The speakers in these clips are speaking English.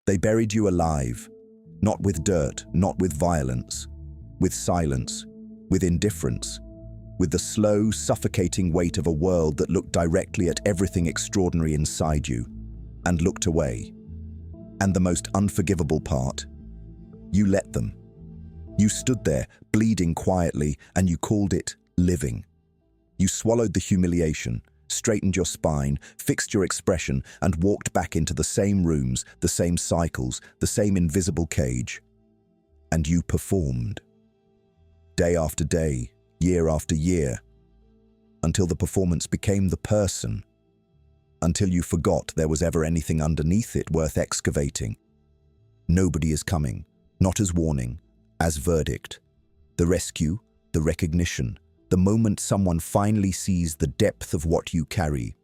They buried you alive, not with dirt, not with violence, with silence, with indifference, with the slow, suffocating weight of a world that looked directly at everything extraordinary inside you and looked away. And the most unforgivable part, you let them. You stood there, bleeding quietly, and you called it living. You swallowed the humiliation, straightened your spine, fixed your expression, and walked back into the same rooms, the same cycles, the same invisible cage. And you performed. Day after day, year after year, until the performance became the person, until you forgot there was ever anything underneath it worth excavating. Nobody is coming, not as warning, as verdict. The rescue, the recognition, the moment someone finally sees the depth of what you carry.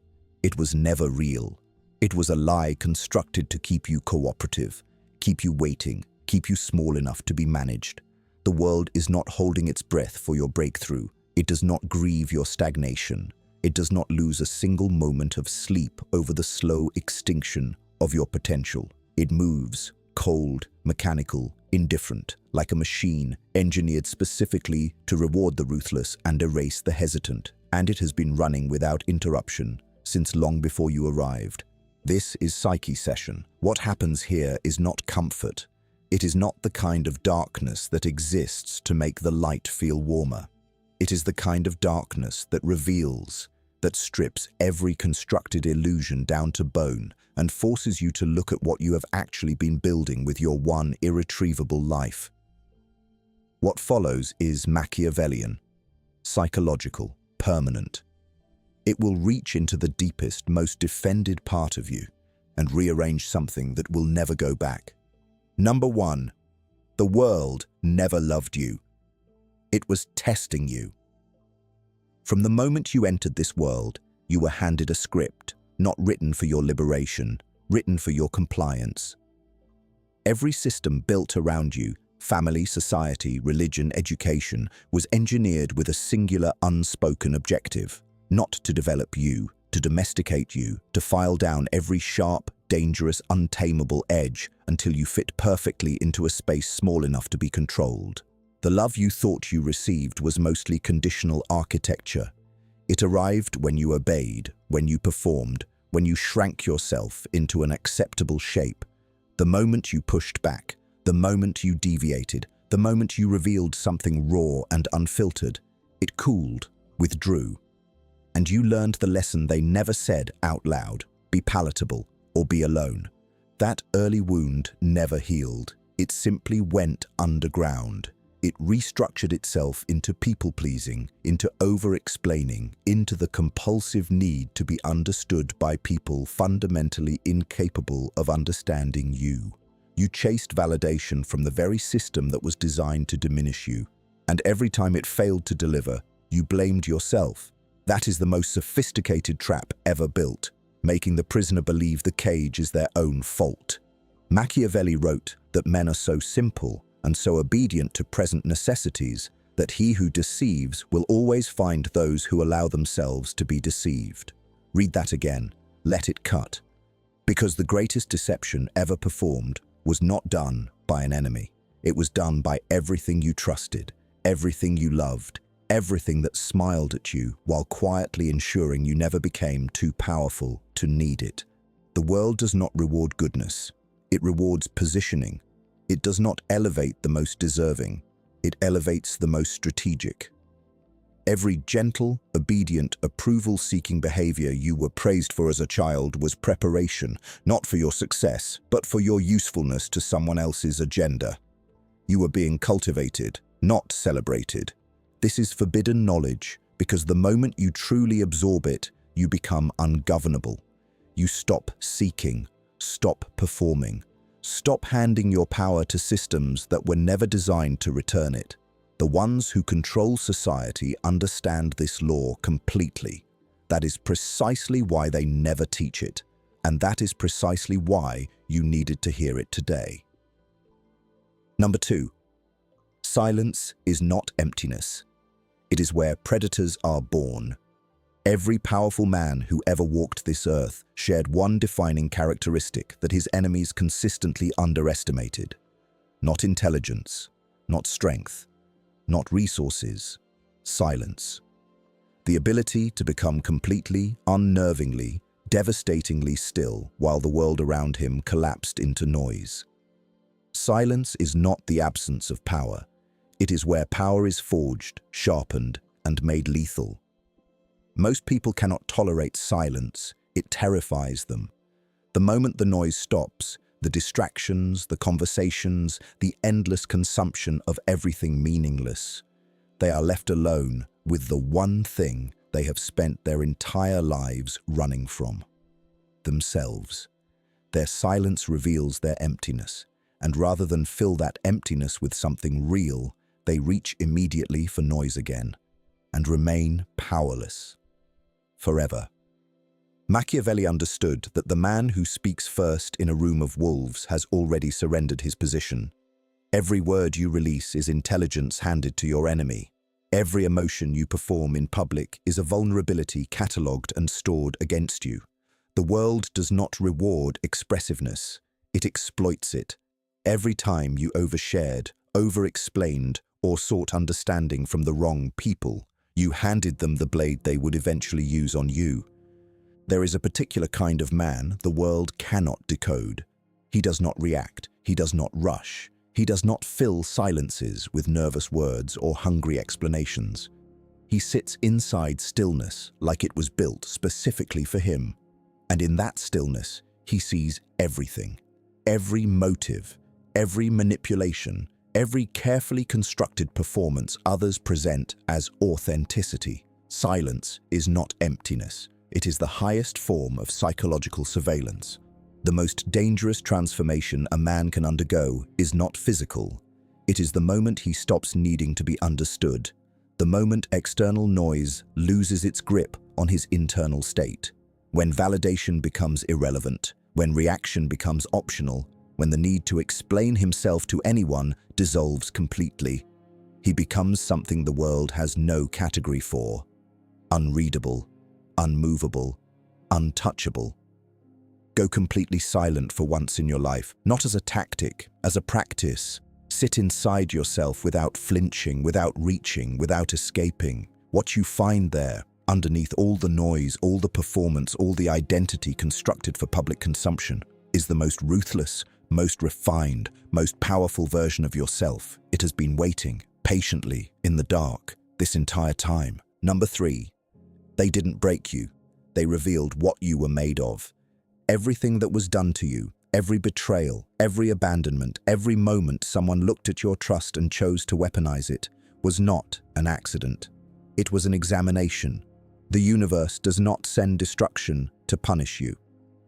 It was never real. It was a lie constructed to keep you cooperative, keep you waiting, keep you small enough to be managed. The world is not holding its breath for your breakthrough. It does not grieve your stagnation. It does not lose a single moment of sleep over the slow extinction of your potential. It moves, cold, mechanical, indifferent, like a machine engineered specifically to reward the ruthless and erase the hesitant. And it has been running without interruption since long before you arrived. This is Psyche Session. What happens here is not comfort. It is not the kind of darkness that exists to make the light feel warmer. It is the kind of darkness that reveals, that strips every constructed illusion down to bone and forces you to look at what you have actually been building with your one irretrievable life. What follows is Machiavellian, psychological, permanent. It will reach into the deepest, most defended part of you and rearrange something that will never go back. Number 1, the world never loved you. It was testing you. From the moment you entered this world, you were handed a script, not written for your liberation, written for your compliance. Every system built around you, family, society, religion, education, was engineered with a singular unspoken objective, not to develop you, to domesticate you, to file down every sharp, dangerous, untamable edge until you fit perfectly into a space small enough to be controlled. The love you thought you received was mostly conditional architecture. It arrived when you obeyed, when you performed, when you shrank yourself into an acceptable shape. The moment you pushed back, the moment you deviated, the moment you revealed something raw and unfiltered, it cooled, withdrew. And you learned the lesson they never said out loud: be palatable or be alone. That early wound never healed. It simply went underground. It restructured itself into people-pleasing, into over-explaining, into the compulsive need to be understood by people fundamentally incapable of understanding you. You chased validation from the very system that was designed to diminish you, and every time it failed to deliver, you blamed yourself. That is the most sophisticated trap ever built, making the prisoner believe the cage is their own fault. Machiavelli wrote that men are so simple and so obedient to present necessities that he who deceives will always find those who allow themselves to be deceived. Read that again. Let it cut. Because the greatest deception ever performed was not done by an enemy. It was done by everything you trusted, everything you loved, everything that smiled at you while quietly ensuring you never became too powerful to need it. The world does not reward goodness. It rewards positioning. It does not elevate the most deserving. It elevates the most strategic. Every gentle, obedient, approval-seeking behavior you were praised for as a child was preparation, not for your success, but for your usefulness to someone else's agenda. You were being cultivated, not celebrated. This is forbidden knowledge, because the moment you truly absorb it, you become ungovernable. You stop seeking, stop performing. Stop handing your power to systems that were never designed to return it. The ones who control society understand this law completely. That is precisely why they never teach it, and that is precisely why you needed to hear it today. Number 2. Silence is not emptiness. It is where predators are born. Every powerful man who ever walked this earth shared one defining characteristic that his enemies consistently underestimated. Not intelligence, not strength, not resources, silence. The ability to become completely, unnervingly, devastatingly still while the world around him collapsed into noise. Silence is not the absence of power. It is where power is forged, sharpened, and made lethal. Most people cannot tolerate silence. It terrifies them. The moment the noise stops, the distractions, the conversations, the endless consumption of everything meaningless, they are left alone with the one thing they have spent their entire lives running from: themselves. Their silence reveals their emptiness, and rather than fill that emptiness with something real, they reach immediately for noise again, and remain powerless. Forever. Machiavelli understood that the man who speaks first in a room of wolves has already surrendered his position. Every word you release is intelligence handed to your enemy. Every emotion you perform in public is a vulnerability catalogued and stored against you. The world does not reward expressiveness, it exploits it. Every time you overshared, over-explained, or sought understanding from the wrong people, you handed them the blade they would eventually use on you. There is a particular kind of man the world cannot decode. He does not react, he does not rush, he does not fill silences with nervous words or hungry explanations. He sits inside stillness like it was built specifically for him. And in that stillness, he sees everything, every motive, every manipulation, every carefully constructed performance others present as authenticity. Silence is not emptiness. It is the highest form of psychological surveillance. The most dangerous transformation a man can undergo is not physical. It is the moment he stops needing to be understood, the moment external noise loses its grip on his internal state, when validation becomes irrelevant, when reaction becomes optional, when the need to explain himself to anyone dissolves completely. He becomes something the world has no category for: unreadable, unmovable, untouchable. Go completely silent for once in your life, not as a tactic, as a practice. Sit inside yourself without flinching, without reaching, without escaping. What you find there, underneath all the noise, all the performance, all the identity constructed for public consumption, is the most ruthless, most refined, most powerful version of yourself. It has been waiting, patiently, in the dark, this entire time. Number 3. They didn't break you. They revealed what you were made of. Everything that was done to you, every betrayal, every abandonment, every moment someone looked at your trust and chose to weaponize it, was not an accident. It was an examination. The universe does not send destruction to punish you.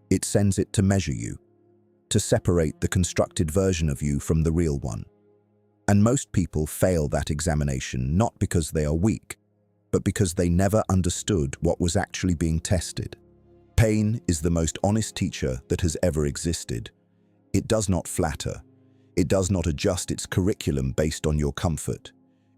It sends it to measure you, to separate the constructed version of you from the real one. And most people fail that examination not because they are weak, but because they never understood what was actually being tested. Pain is the most honest teacher that has ever existed. It does not flatter. It does not adjust its curriculum based on your comfort.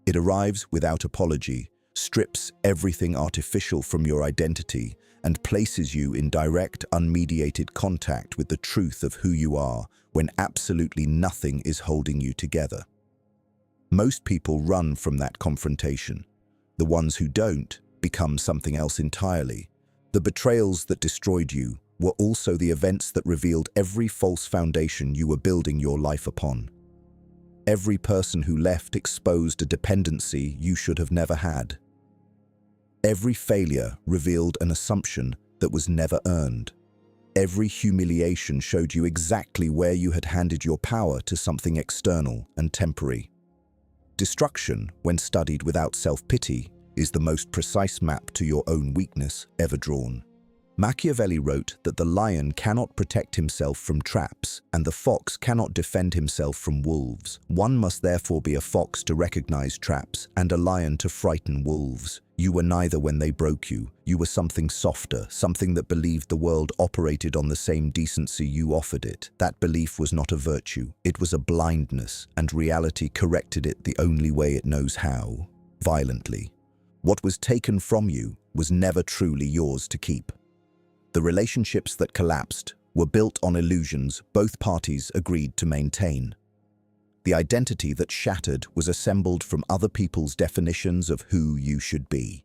It arrives without apology, strips everything artificial from your identity, and places you in direct, unmediated contact with the truth of who you are when absolutely nothing is holding you together. Most people run from that confrontation. The ones who don't become something else entirely. The betrayals that destroyed you were also the events that revealed every false foundation you were building your life upon. Every person who left exposed a dependency you should have never had. Every failure revealed an assumption that was never earned. Every humiliation showed you exactly where you had handed your power to something external and temporary. Destruction, when studied without self-pity, is the most precise map to your own weakness ever drawn. Machiavelli wrote that the lion cannot protect himself from traps, and the fox cannot defend himself from wolves. One must therefore be a fox to recognize traps, and a lion to frighten wolves. You were neither when they broke you. You were something softer, something that believed the world operated on the same decency you offered it. That belief was not a virtue, it was a blindness, and reality corrected it the only way it knows how: violently. What was taken from you was never truly yours to keep. The relationships that collapsed were built on illusions both parties agreed to maintain. The identity that shattered was assembled from other people's definitions of who you should be.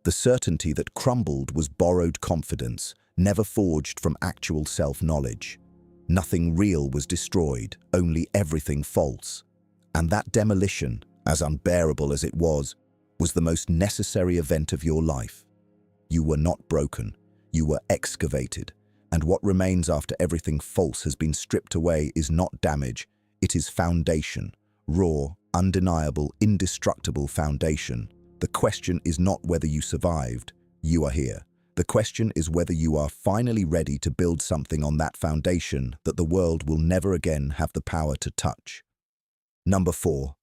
The certainty that crumbled was borrowed confidence, never forged from actual self-knowledge. Nothing real was destroyed, only everything false. And that demolition, as unbearable as it was the most necessary event of your life. You were not broken, you were excavated, and what remains after everything false has been stripped away is not damage, it is foundation, raw, undeniable, indestructible foundation. The question is not whether you survived, you are here. The question is whether you are finally ready to build something on that foundation that the world will never again have the power to touch. Number 4.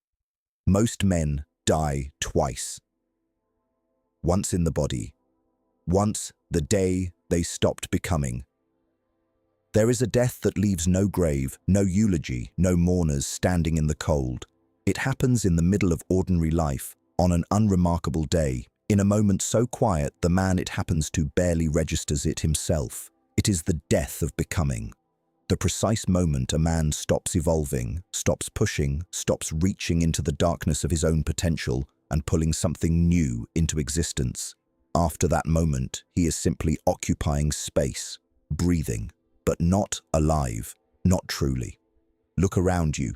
Most men die twice. Once in the body. Once the day they stopped becoming. There is a death that leaves no grave, no eulogy, no mourners standing in the cold. It happens in the middle of ordinary life, on an unremarkable day, in a moment so quiet the man it happens to barely registers it himself. It is the death of becoming. The precise moment a man stops evolving, stops pushing, stops reaching into the darkness of his own potential and pulling something new into existence. After that moment, he is simply occupying space, breathing, but not alive, not truly. Look around you.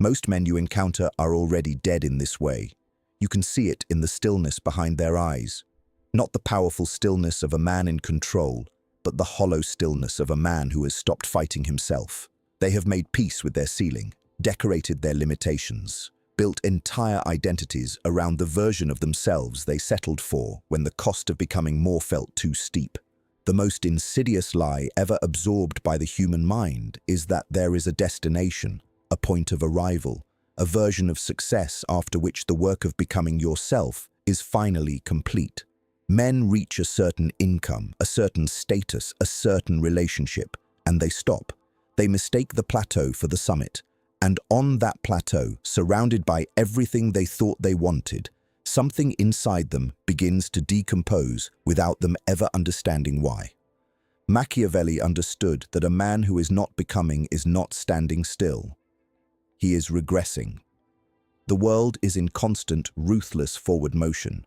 Most men you encounter are already dead in this way. You can see it in the stillness behind their eyes. Not the powerful stillness of a man in control, but the hollow stillness of a man who has stopped fighting himself. They have made peace with their ceiling, decorated their limitations, built entire identities around the version of themselves they settled for when the cost of becoming more felt too steep. The most insidious lie ever absorbed by the human mind is that there is a destination, a point of arrival, a version of success after which the work of becoming yourself is finally complete. Men reach a certain income, a certain status, a certain relationship, and they stop. They mistake the plateau for the summit. And on that plateau, surrounded by everything they thought they wanted, something inside them begins to decompose without them ever understanding why. Machiavelli understood that a man who is not becoming is not standing still. He is regressing. The world is in constant, ruthless forward motion.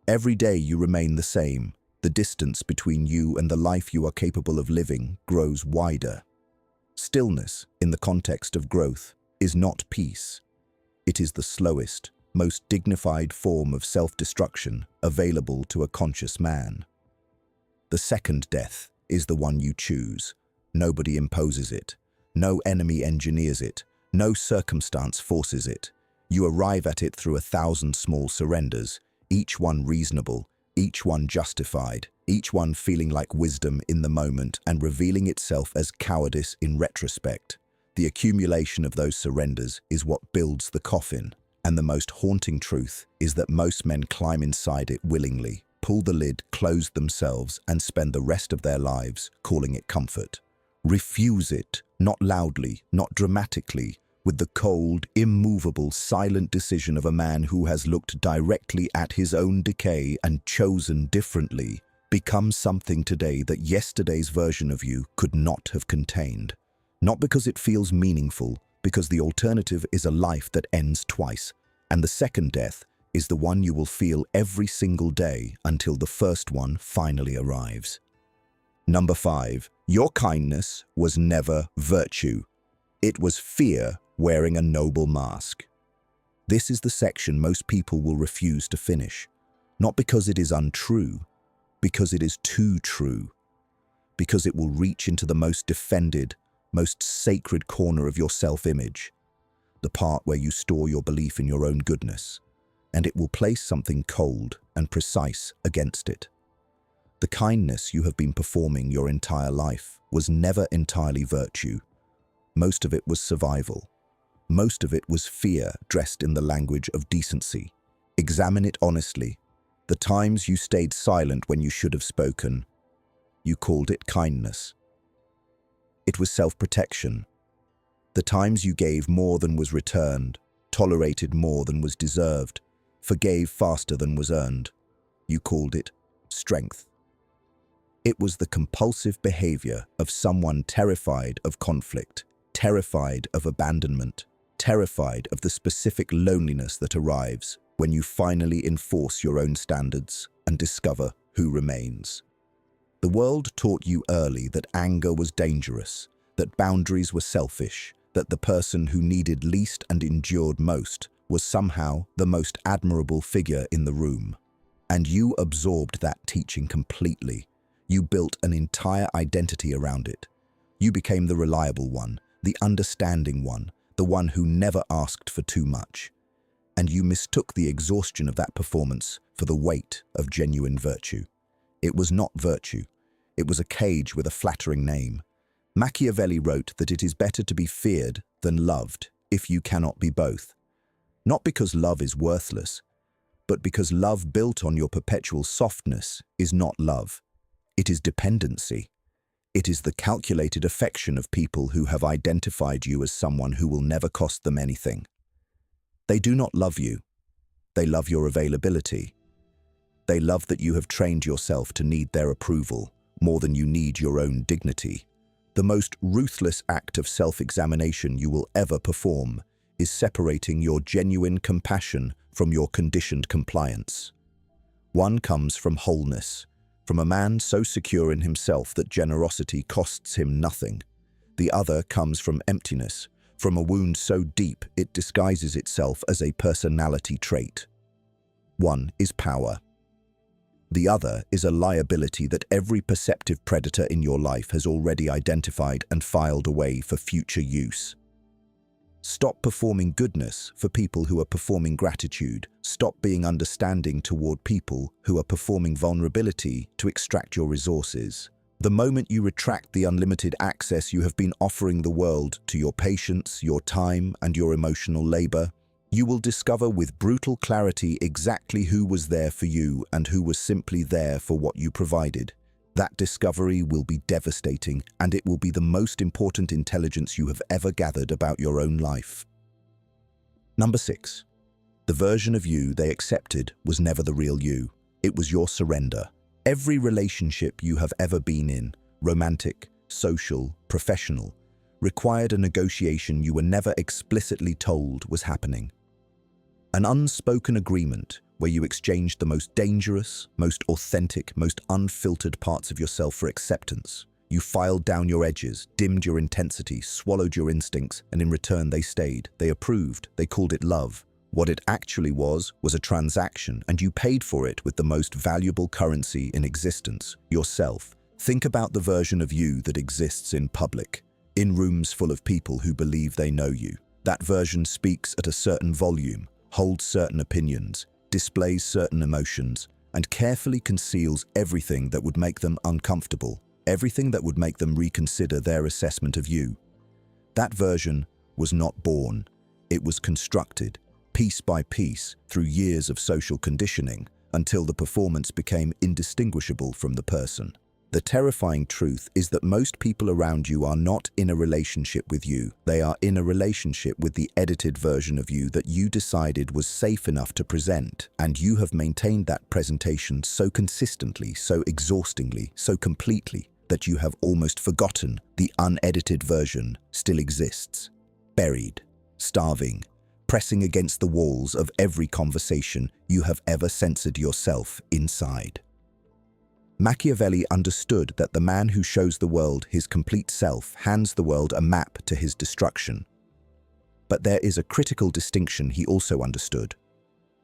Every day you remain the same. The distance between you and the life you are capable of living grows wider. Stillness, in the context of growth, is not peace. It is the slowest, most dignified form of self-destruction available to a conscious man. The second death is the one you choose. Nobody imposes it. No enemy engineers it. No circumstance forces it. You arrive at it through 1,000 small surrenders, each one reasonable, each one justified, each one feeling like wisdom in the moment and revealing itself as cowardice in retrospect. The accumulation of those surrenders is what builds the coffin, and the most haunting truth is that most men climb inside it willingly, pull the lid, close themselves, and spend the rest of their lives calling it comfort. Refuse it, not loudly, not dramatically, with the cold, immovable, silent decision of a man who has looked directly at his own decay and chosen differently. Become something today that yesterday's version of you could not have contained. Not because it feels meaningful, because the alternative is a life that ends twice, and the second death is the one you will feel every single day until the first one finally arrives. Number 5. Your kindness was never virtue. It was fear wearing a noble mask. This is the section most people will refuse to finish, not because it is untrue, because it is too true, because it will reach into the most defended, most sacred corner of your self-image, the part where you store your belief in your own goodness, and it will place something cold and precise against it. The kindness you have been performing your entire life was never entirely virtue. Most of it was survival. Most of it was fear dressed in the language of decency. Examine it honestly. The times you stayed silent when you should have spoken, you called it kindness. It was self-protection. The times you gave more than was returned, tolerated more than was deserved, forgave faster than was earned. You called it strength. It was the compulsive behavior of someone terrified of conflict, terrified of abandonment, terrified of the specific loneliness that arrives when you finally enforce your own standards and discover who remains. The world taught you early that anger was dangerous, that boundaries were selfish, that the person who needed least and endured most was somehow the most admirable figure in the room. And you absorbed that teaching completely. You built an entire identity around it. You became the reliable one, the understanding one, the one who never asked for too much. And you mistook the exhaustion of that performance for the weight of genuine virtue. It was not virtue. It was a cage with a flattering name. Machiavelli wrote that it is better to be feared than loved if you cannot be both. Not because love is worthless, but because love built on your perpetual softness is not love. It is dependency. It is the calculated affection of people who have identified you as someone who will never cost them anything. They do not love you. They love your availability. They love that you have trained yourself to need their approval more than you need your own dignity. The most ruthless act of self-examination you will ever perform is separating your genuine compassion from your conditioned compliance. One comes from wholeness, from a man so secure in himself that generosity costs him nothing. The other comes from emptiness, from a wound so deep it disguises itself as a personality trait. One is power. The other is a liability that every perceptive predator in your life has already identified and filed away for future use. Stop performing goodness for people who are performing gratitude. Stop being understanding toward people who are performing vulnerability to extract your resources. The moment you retract the unlimited access you have been offering the world to your patience, your time, and your emotional labor, you will discover with brutal clarity exactly who was there for you and who was simply there for what you provided. That discovery will be devastating, and it will be the most important intelligence you have ever gathered about your own life. Number 6. The version of you they accepted was never the real you. It was your surrender. Every relationship you have ever been in, romantic, social, professional, required a negotiation you were never explicitly told was happening. An unspoken agreement where you exchanged the most dangerous, most authentic, most unfiltered parts of yourself for acceptance. You filed down your edges, dimmed your intensity, swallowed your instincts, and in return they stayed, they approved, they called it love. What it actually was a transaction, and you paid for it with the most valuable currency in existence, yourself. Think about the version of you that exists in public, in rooms full of people who believe they know you. That version speaks at a certain volume, holds certain opinions, displays certain emotions, and carefully conceals everything that would make them uncomfortable, everything that would make them reconsider their assessment of you. That version was not born. It was constructed, piece by piece, through years of social conditioning, until the performance became indistinguishable from the person. The terrifying truth is that most people around you are not in a relationship with you. They are in a relationship with the edited version of you that you decided was safe enough to present, and you have maintained that presentation so consistently, so exhaustingly, so completely, that you have almost forgotten the unedited version still exists, buried, starving, pressing against the walls of every conversation you have ever censored yourself inside. Machiavelli understood that the man who shows the world his complete self hands the world a map to his destruction. But there is a critical distinction he also understood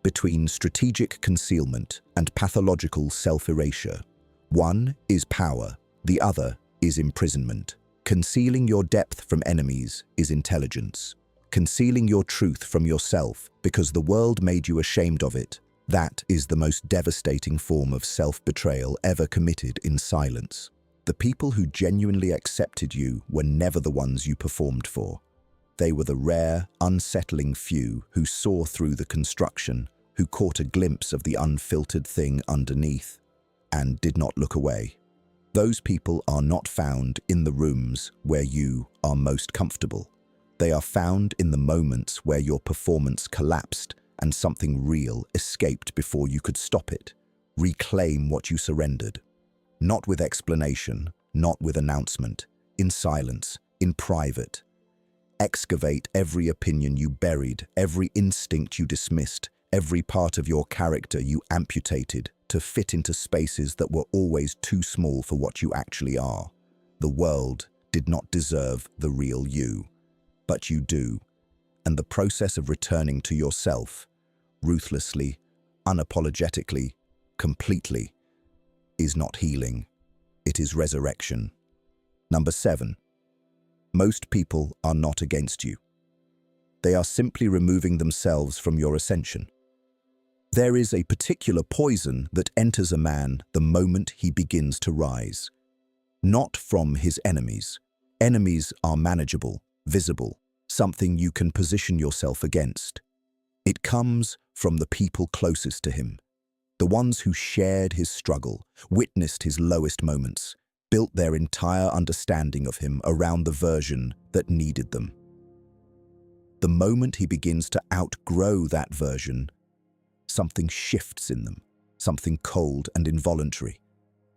between strategic concealment and pathological self-erasure. One is power, the other is imprisonment. Concealing your depth from enemies is intelligence. Concealing your truth from yourself because the world made you ashamed of it, that is the most devastating form of self-betrayal ever committed in silence. The people who genuinely accepted you were never the ones you performed for. They were the rare, unsettling few who saw through the construction, who caught a glimpse of the unfiltered thing underneath, and did not look away. Those people are not found in the rooms where you are most comfortable. They are found in the moments where your performance collapsed and something real escaped before you could stop it. Reclaim what you surrendered. Not with explanation, not with announcement, in silence, in private. Excavate every opinion you buried, every instinct you dismissed, every part of your character you amputated to fit into spaces that were always too small for what you actually are. The world did not deserve the real you, but you do, and the process of returning to yourself, ruthlessly, unapologetically, completely, is not healing, it is resurrection. Number 7. Most people are not against you. They are simply removing themselves from your ascension. There is a particular poison that enters a man the moment he begins to rise. Not from his enemies. Enemies are manageable, visible, something you can position yourself against. It comes from the people closest to him, the ones who shared his struggle, witnessed his lowest moments, built their entire understanding of him around the version that needed them. The moment he begins to outgrow that version, something shifts in them, something cold and involuntary.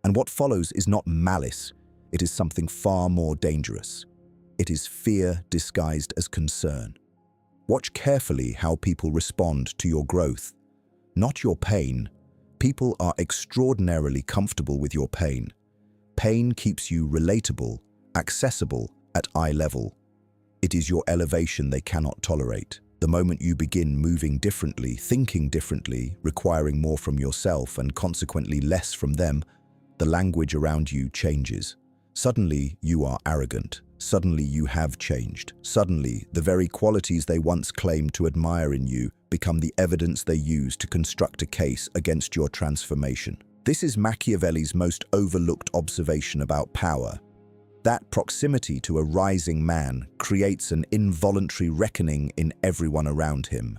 And what follows is not malice, it is something far more dangerous. It is fear disguised as concern. Watch carefully how people respond to your growth, not your pain. People are extraordinarily comfortable with your pain. Pain keeps you relatable, accessible at eye level. It is your elevation they cannot tolerate. The moment you begin moving differently, thinking differently, requiring more from yourself and consequently less from them, the language around you changes. Suddenly, you are arrogant. Suddenly, you have changed. Suddenly, the very qualities they once claimed to admire in you become the evidence they use to construct a case against your transformation. This is Machiavelli's most overlooked observation about power. That proximity to a rising man creates an involuntary reckoning in everyone around him.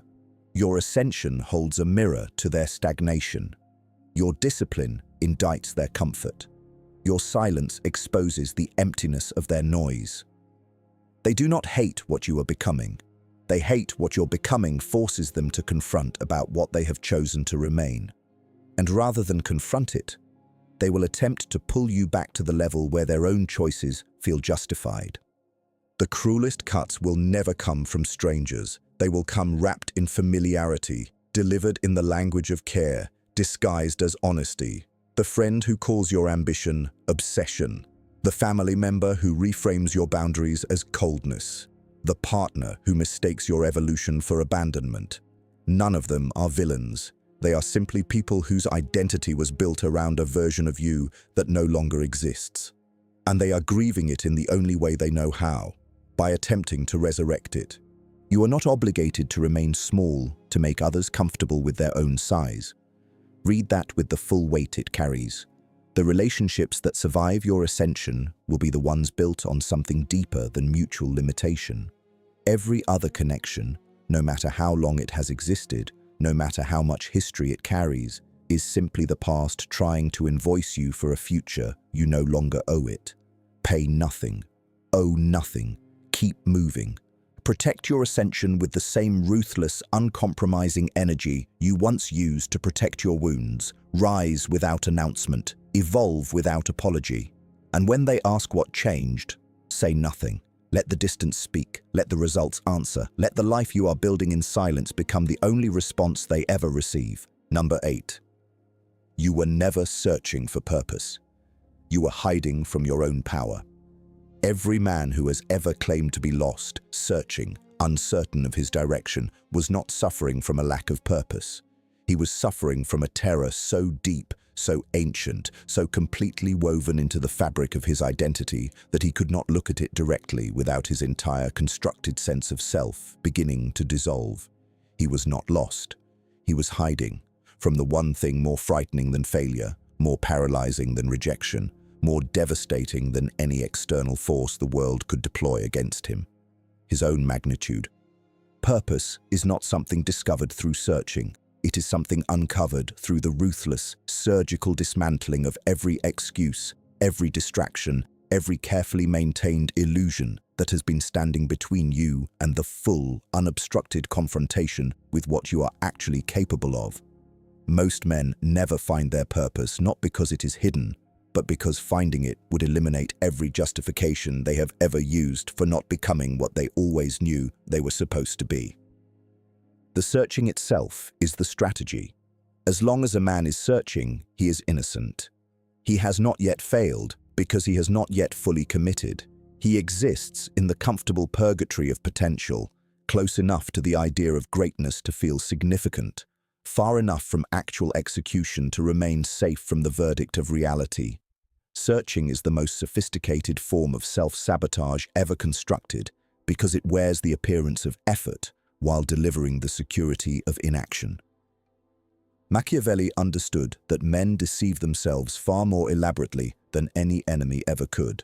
Your ascension holds a mirror to their stagnation. Your discipline indicts their comfort. Your silence exposes the emptiness of their noise. They do not hate what you are becoming. They hate what your becoming forces them to confront about what they have chosen to remain. And rather than confront it, they will attempt to pull you back to the level where their own choices feel justified. The cruelest cuts will never come from strangers. They will come wrapped in familiarity, delivered in the language of care, disguised as honesty. The friend who calls your ambition obsession. The family member who reframes your boundaries as coldness. The partner who mistakes your evolution for abandonment. None of them are villains. They are simply people whose identity was built around a version of you that no longer exists. And they are grieving it in the only way they know how, by attempting to resurrect it. You are not obligated to remain small to make others comfortable with their own size. Read that with the full weight it carries. The relationships that survive your ascension will be the ones built on something deeper than mutual limitation. Every other connection, no matter how long it has existed, no matter how much history it carries, is simply the past trying to invoice you for a future you no longer owe it. Pay nothing. Owe nothing. Keep moving. Protect your ascension with the same ruthless, uncompromising energy you once used to protect your wounds. Rise without announcement. Evolve without apology. And when they ask what changed, say nothing. Let the distance speak. Let the results answer. Let the life you are building in silence become the only response they ever receive. Number 8. You were never searching for purpose. You were hiding from your own power. Every man who has ever claimed to be lost, searching, uncertain of his direction, was not suffering from a lack of purpose. He was suffering from a terror so deep, so ancient, so completely woven into the fabric of his identity that he could not look at it directly without his entire constructed sense of self beginning to dissolve. He was not lost. He was hiding from the one thing more frightening than failure, more paralyzing than rejection, more devastating than any external force the world could deploy against him: his own magnitude. Purpose is not something discovered through searching. It is something uncovered through the ruthless, surgical dismantling of every excuse, every distraction, every carefully maintained illusion that has been standing between you and the full, unobstructed confrontation with what you are actually capable of. Most men never find their purpose, not because it is hidden, but because finding it would eliminate every justification they have ever used for not becoming what they always knew they were supposed to be. The searching itself is the strategy. As long as a man is searching, he is innocent. He has not yet failed because he has not yet fully committed. He exists in the comfortable purgatory of potential, close enough to the idea of greatness to feel significant, far enough from actual execution to remain safe from the verdict of reality. Searching is the most sophisticated form of self-sabotage ever constructed because it wears the appearance of effort while delivering the security of inaction. Machiavelli understood that men deceive themselves far more elaborately than any enemy ever could.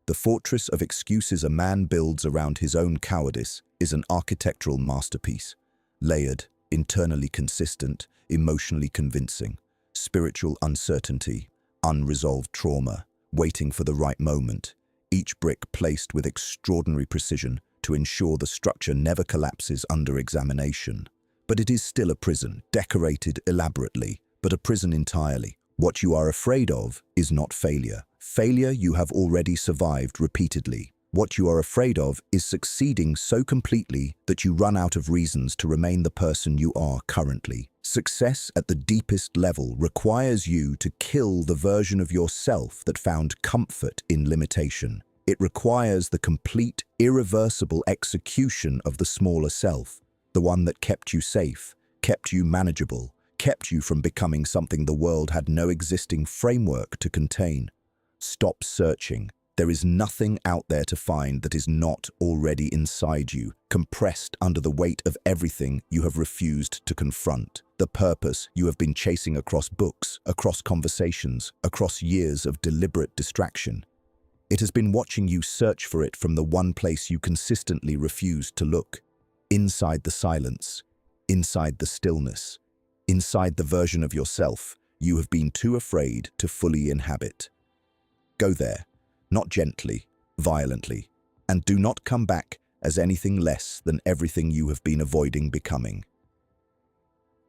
The fortress of excuses a man builds around his own cowardice is an architectural masterpiece, layered, internally consistent, emotionally convincing, spiritual uncertainty, unresolved trauma, waiting for the right moment, each brick placed with extraordinary precision to ensure the structure never collapses under examination. But it is still a prison, decorated elaborately, but a prison entirely. What you are afraid of is not failure. Failure you have already survived repeatedly. What you are afraid of is succeeding so completely that you run out of reasons to remain the person you are currently. Success at the deepest level requires you to kill the version of yourself that found comfort in limitation. It requires the complete, irreversible execution of the smaller self, the one that kept you safe, kept you manageable, kept you from becoming something the world had no existing framework to contain. Stop searching. There is nothing out there to find that is not already inside you, compressed under the weight of everything you have refused to confront. The purpose you have been chasing across books, across conversations, across years of deliberate distraction. It has been watching you search for it from the one place you consistently refused to look. Inside the silence, inside the stillness, inside the version of yourself you have been too afraid to fully inhabit. Go there, not gently, violently, and do not come back as anything less than everything you have been avoiding becoming.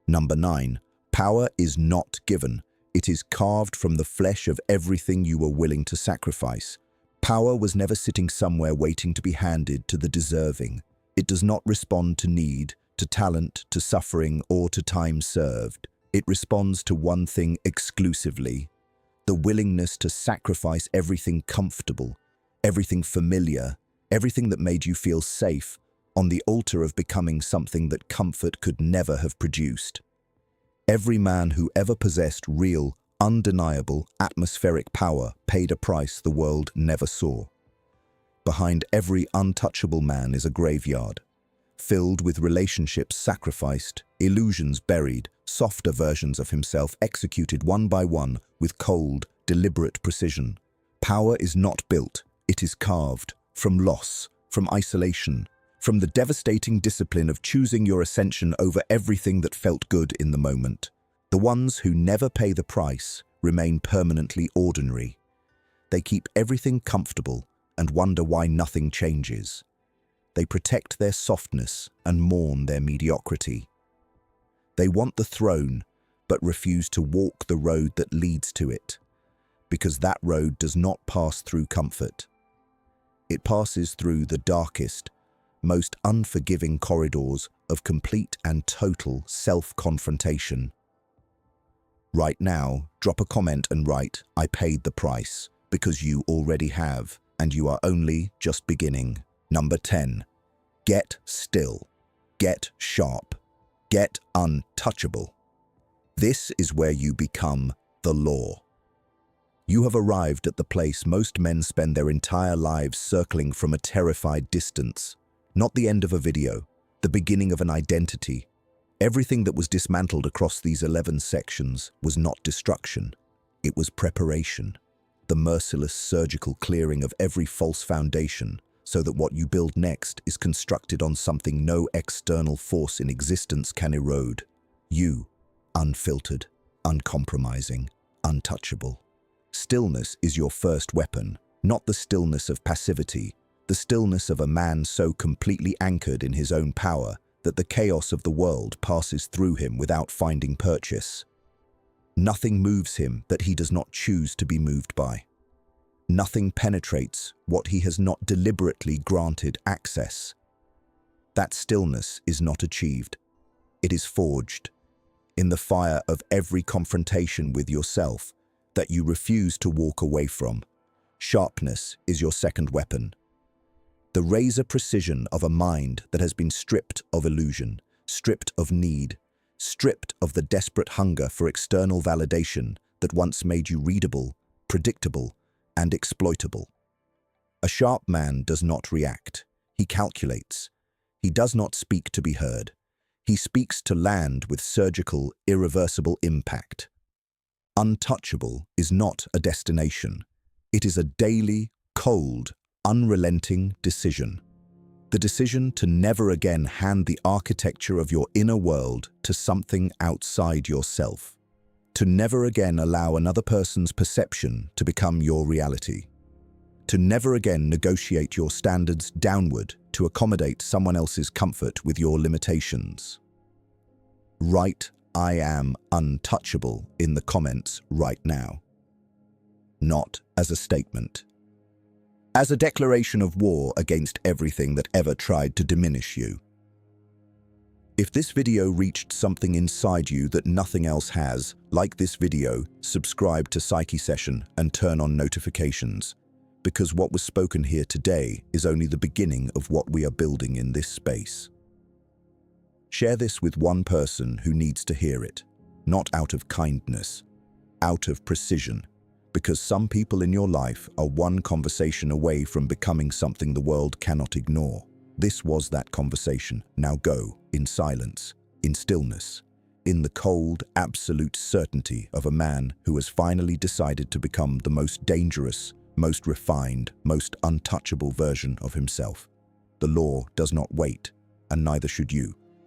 Number 9. Power is not given. It is carved from the flesh of everything you were willing to sacrifice. Power was never sitting somewhere waiting to be handed to the deserving. It does not respond to need, to talent, to suffering, or to time served. It responds to one thing exclusively: the willingness to sacrifice everything comfortable, everything familiar, everything that made you feel safe, on the altar of becoming something that comfort could never have produced. Every man who ever possessed real, undeniable, atmospheric power paid a price the world never saw. Behind every untouchable man is a graveyard, filled with relationships sacrificed, illusions buried, softer versions of himself executed one by one with cold, deliberate precision. Power is not built, it is carved, from loss, from isolation, from the devastating discipline of choosing your ascension over everything that felt good in the moment. The ones who never pay the price remain permanently ordinary. They keep everything comfortable and wonder why nothing changes. They protect their softness and mourn their mediocrity. They want the throne, but refuse to walk the road that leads to it, because that road does not pass through comfort. It passes through the darkest, most unforgiving corridors of complete and total self-confrontation. Right now, drop a comment and write, "I paid the price," because you already have, and you are only just beginning. Number 10. Get still. Get sharp. Get untouchable. This is where you become the law. You have arrived at the place most men spend their entire lives circling from a terrified distance. Not the end of a video, the beginning of an identity. Everything that was dismantled across these 11 sections was not destruction. It was preparation. The merciless surgical clearing of every false foundation, so that what you build next is constructed on something no external force in existence can erode. You, unfiltered, uncompromising, untouchable. Stillness is your first weapon, Not the stillness of passivity, the stillness of a man so completely anchored in his own power that the chaos of the world passes through him without finding purchase. Nothing moves him that he does not choose to be moved by. Nothing penetrates what he has not deliberately granted access. That stillness is not achieved. It is forged in the fire of every confrontation with yourself that you refuse to walk away from. Sharpness is your second weapon. The razor precision of a mind that has been stripped of illusion, stripped of need, stripped of the desperate hunger for external validation that once made you readable, predictable, and exploitable. A sharp man does not react. He calculates. He does not speak to be heard. He speaks to land with surgical, irreversible impact. Untouchable is not a destination. It is a daily, cold, unrelenting decision. The decision to never again hand the architecture of your inner world to something outside yourself. To never again allow another person's perception to become your reality. To never again negotiate your standards downward to accommodate someone else's comfort with your limitations. Write "I am untouchable" in the comments right now. Not as a statement. As a declaration of war against everything that ever tried to diminish you. If this video reached something inside you that nothing else has, like this video, subscribe to Psyche Session and turn on notifications, because what was spoken here today is only the beginning of what we are building in this space. Share this with one person who needs to hear it, not out of kindness, out of precision, because some people in your life are one conversation away from becoming something the world cannot ignore. This was that conversation. Now go, in silence, in stillness, in the cold, absolute certainty of a man who has finally decided to become the most dangerous, most refined, most untouchable version of himself. The law does not wait, and neither should you.